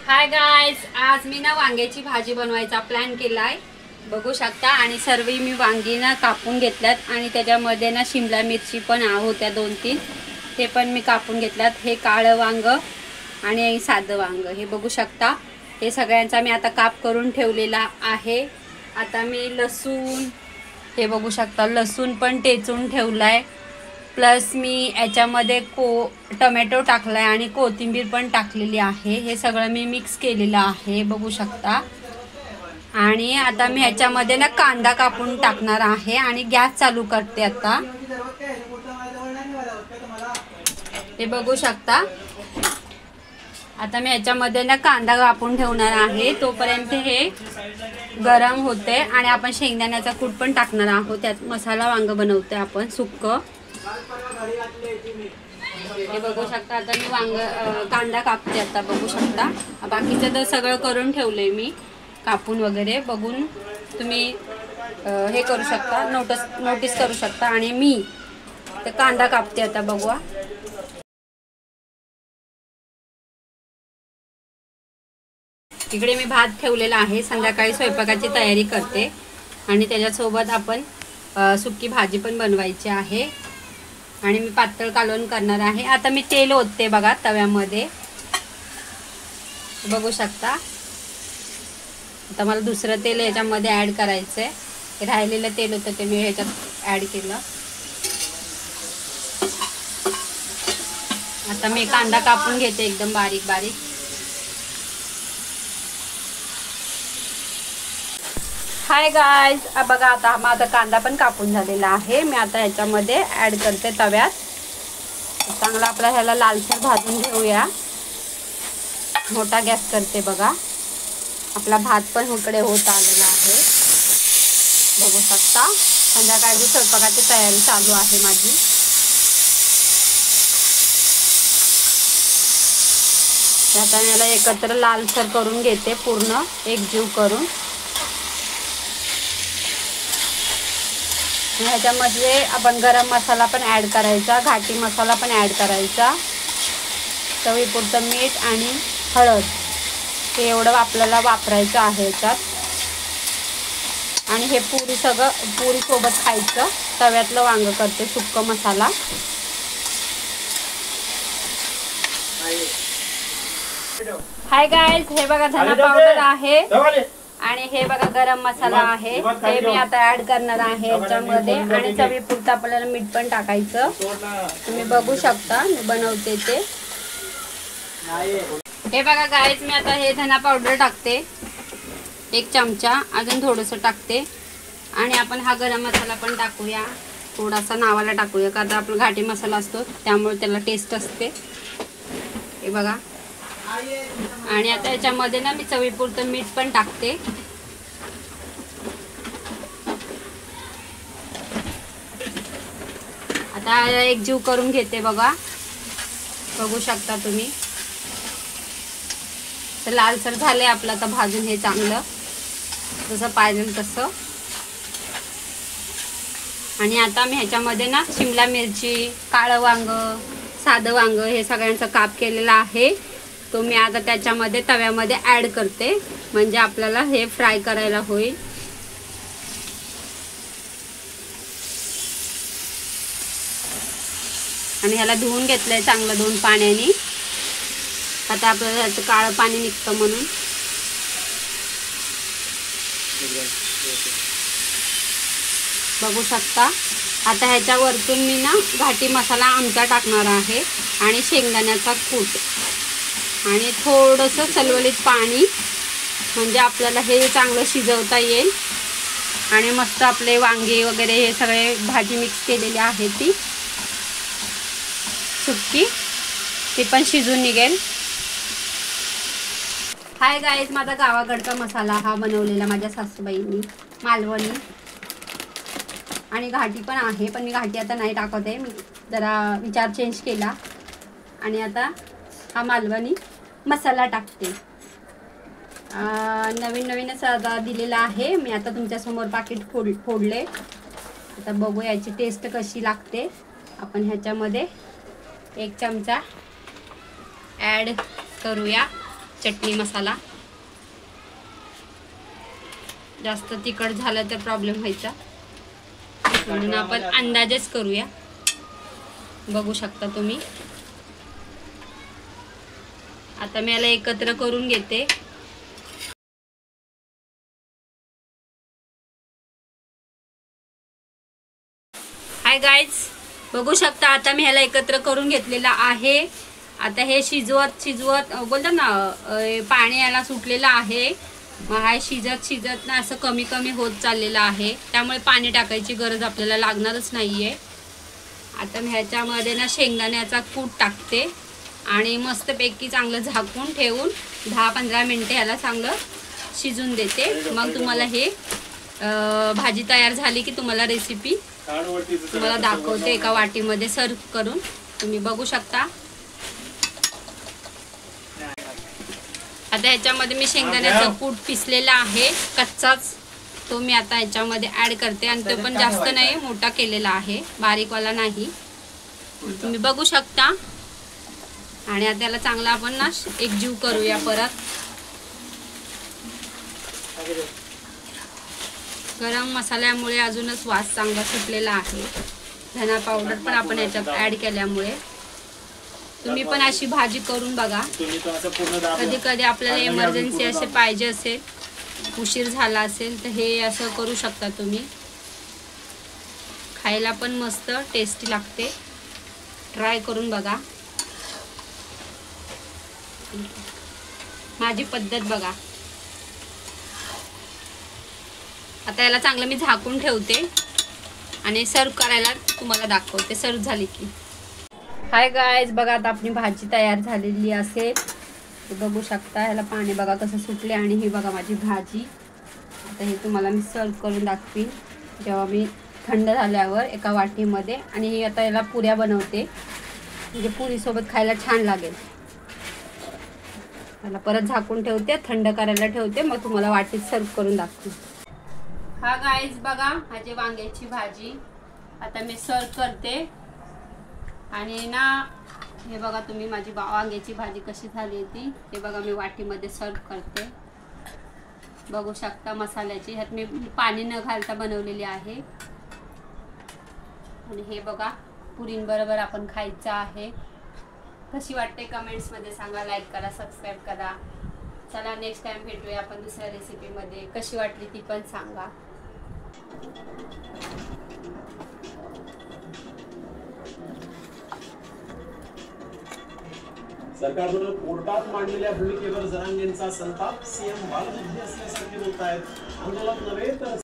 Hi guys, आज मी ना वांग्याची भाजी बनवायचा प्लॅन केलाय, बघू शकता। आणि सर्व मी वांगी ना कापून घेतल्यात आणि त्याच्यामध्ये ना शिमला मिरची पण होत्या 2-3, ते पण मी कापून घेतल्यात। हे काळं वांग आणि साधं वांग हे बघू शकता। हे सगळ्यांचा मी आता काप करून ठेवलेला आहे। आता मी लसूण हे बघू शकता, लसूण पण टेचून ठेवलाय। प्लस मी याच्यामध्ये टोमॅटो टाकलाय आणि कोथिंबीर पण टाकलेली आहे। हे सगळं मी मिक्स केलेलं आहे, बघू शकता। आणि आता मी ह्याच्यामध्ये ना कांदा कापून टाकणार आहे आणि गॅस चालू करते आता। हे बघू शकता। आता मी ह्याच्यामध्ये ना कांदा कापून ठेवणार आहे, तोपर्यंत हे गरम होते। आणि आपण शेंगदाण्याचा कूट पण टाकणार आहोत, त्यात मसाला वांग बनवते आपण सुक्क। हे बघू शकता। आता मी कांदा कापते आता, बघू शकता। बाकीचं तर सगळं करून ठेवलंय मी कापून वगैरे, बघून तुम्ही हे करू शकता, नोटीस करू शकता। आणि मी तर कांदा कापते आता, बघवा। इकडे मी भात ठेवलेला आहे, संध्याकाळी स्वयंपाकाची तयारी करते आणि त्याच्यासोबत आपण सुक्की भाजी पण बनवायची आहे। आणि मी पातळ कालवण करणार आहे। आता मी तेल ओतते बघा तव्यामध्ये, बघू शकता। आता मला दुसरं तेल याच्यामध्ये ॲड करायचं आहे। राहिलेलं तेल होतं ते मी ह्याच्यात ॲड केलं। आता मी कांदा कापून घेते एकदम बारीक बारीक। हाय गाइस, बघा आता माझा कांदा पण कापून झालेला आहे। मी आता ह्याच्यामध्ये ॲड करते तव्यात। चांगला आपला ह्याला लालसर भाजून घेऊया। मोठा गॅस करते बघा। आपला भात पण इकडे होत आलेला आहे, बघू शकता। संध्याकाळची स्वयंपाकाची तयारी चालू आहे माझी। आता याला एकत्र लालसर करून घेते, पूर्ण एकजीव करून। ह्याच्यामध्ये आपण गरम मसाला पण ॲड करायचा, घाटी मसाला पण ॲड करायचा, चवीपुरतं मीठ आणि हळद, हे एवढं आपल्याला वापरायचं आहे याच्यात। आणि हे पुरी सोबत खायचं। तव्यातलं वांग करते सुक्क मसाला। हाय गाइस, हे बघा धना पावडर आहे आणि हे बघा गरम मसाला आहे, हे मी आता ॲड करणार आहे याच्यामध्ये। आणि चवीपुरतं आपल्याला मीठ पण टाकायचं, तुम्ही बघू शकता मी बनवते ते। हे बघा गाइस, मी आता हे धना पावडर टाकते 1 चमचा, अजून थोडंसं टाकते। आणि आपण हा गरम मसाला पण टाकूया, थोडासा नावाला टाकूया, कारण आपला घाटी मसाला असतो त्यामुळे त्याला टेस्ट असते, हे बघा। आणि आता याच्यामध्ये ना मी चवीपुरतं मीठ पण टाकते। आता एकजीव करून घेते बघा, बघू शकता तुम्ही। तर लालसर झाले आपलं आता भाजून हे चांगलं, जसं पाहिजे तसं। आणि आता मी ह्याच्यामध्ये ना शिमला मिरची, काळं वांग, साधं वांग हे सगळ्यांचा काप केलेला आहे, तो मी आता त्याच्यामध्ये तव्यामध्ये ॲड करते, म्हणजे आपल्याला हे फ्राय करायला होईल। आणि ह्याला धुवून घेतलंय चांगलं 2 पाण्याने। आता आपल्याला ह्याचं काळं पाणी निघतं म्हणून। बघू शकता। आता ह्याच्या वरतून मी ना घाटी मसाला आमचा टाकणार आहे आणि शेंगदाण्याचा कूट आणि थोडंसं सलवलीत पाणी, म्हणजे आपल्याला हे चांगलं शिजवता येईल। आणि मस्त आपले वांगे वगैरे हे सगळे भाजी मिक्स केलेली आहे ती सुक्की, ती पण शिजून निघेल। हाय गाइस, माझा गावाकडचा मसाला हा बनवलेला माझ्या सासूबाईंनी, मालवणी आणि घाटी पण आहे, पण मी घाटी आता नाही टाकत आहे, मी जरा विचार चेंज केला आणि आता हा मालवणी मसाला टाकते। नवीनच आता दिलेला आहे मी, आता तुमच्यासमोर पाकिट फोडले। आता बघू याची टेस्ट कशी लागते। आपण ह्याच्यामध्ये 1 चमचा ॲड करूया चटणी मसाला. जास्त तिखट झालं तर प्रॉब्लेम व्हायचा, म्हणून आपण अंदाजेच करूया. बघू शकता तुम्ही. आता मी याला एकत्र करून घेते. हाय गाईज, बघू शकता आता मी ह्याला एकत्र करून घेतलेला आहे. आता हे शिजवत बोलतात ना, पाणी याला सुटलेलं आहे. मग हा शिजत ना असं कमी कमी होत चाललेलं आहे, त्यामुळे पाणी टाकायची गरज आपल्याला लागणारच नाहीये. आता मी ह्याच्यामध्ये ना शेंगदाण्याचा कूट टाकते आणि मस्तपैकी चांगलं झाकून ठेवून 10-15 मिनटं ह्याला चांगलं शिजून देते. मग तुम्हाला हे भाजी तयार झाली की तुम्हाला रेसिपी तुम्हाला दाखवते एका वाटीमध्ये सर्व करून. तुम्ही बघू शकता. आता ह्याच्यामध्ये मी शेंगदाण्याचा कूट पिसलेला आहे कच्चाच, तो मी आता ह्याच्यामध्ये ॲड करते. आणि तो पण जास्त नाही, मोठा केलेला आहे, बारीकवाला नाही. तुम्ही बघू शकता. आणि आता त्याला चांगला आपण ना एकजीव करूया परत. गरम मसाल्यामुळे अजूनच वास चांगला सुटलेला आहे. धना पावडर पण आपण याच्यात ॲड केल्यामुळे. तुम्ही पण अशी भाजी करून बघा. कधी कधी आपल्याला इमर्जन्सी असे पाहिजे असेल, उशीर झाला असेल, तर हे असं करू शकता तुम्ही. खायला पण मस्त टेस्टी लागते. ट्राय करून बघा. माझी पद्धत बघा. आता याला चांगलं मी झाकून ठेवते आणि सर्व करायला तुम्हाला दाखवते सर्व झाली की. हाय गाईज, बघा आता आपली भाजी तयार झालेली असेल. बघू शकता. ह्याला पाणी बघा कसं सुटले. आणि ही बघा माझी भाजी. आता हे तुम्हाला मी सर्व करून दाखवीन जेव्हा मी थंड झाल्यावर एका वाटीमध्ये. आणि ही आता याला पुऱ्या बनवते, म्हणजे पुरीसोबत खायला छान लागेल. त्याला परत झाकून ठेवते, थंड करायला ठेवते, मग तुम्हाला वाटीत सर्व करून दाखवते. हा गाईज बघा माझी वांग्याची भाजी आता मी सर्व करते. आणि ना हे बघा तुम्ही माझी वांग्याची भाजी कशी झाली ती, हे बघा मी वाटीमध्ये सर्व करते. बघू शकता मसाल्याची, ह्यात मी पाणी न घालता बनवलेली आहे. आणि हे बघा पुरींबरोबर आपण खायचं आहे. कशी वाटते कमेंट्समध्ये सांगा. लाईक करा, सबस्क्राईब करा. चला नेक्स्ट टाइम भेटूया आपण दुसऱ्या रेसिपीमध्ये. कशी वाटली ती पण सांगा. सरकारने कोर्टात मांडलेल्या भूमिकेवर जरांगेंचा संताप. सीएम बालबुद्धी असल्यासारखे बोलतायत. आंदोलन नव्हे तर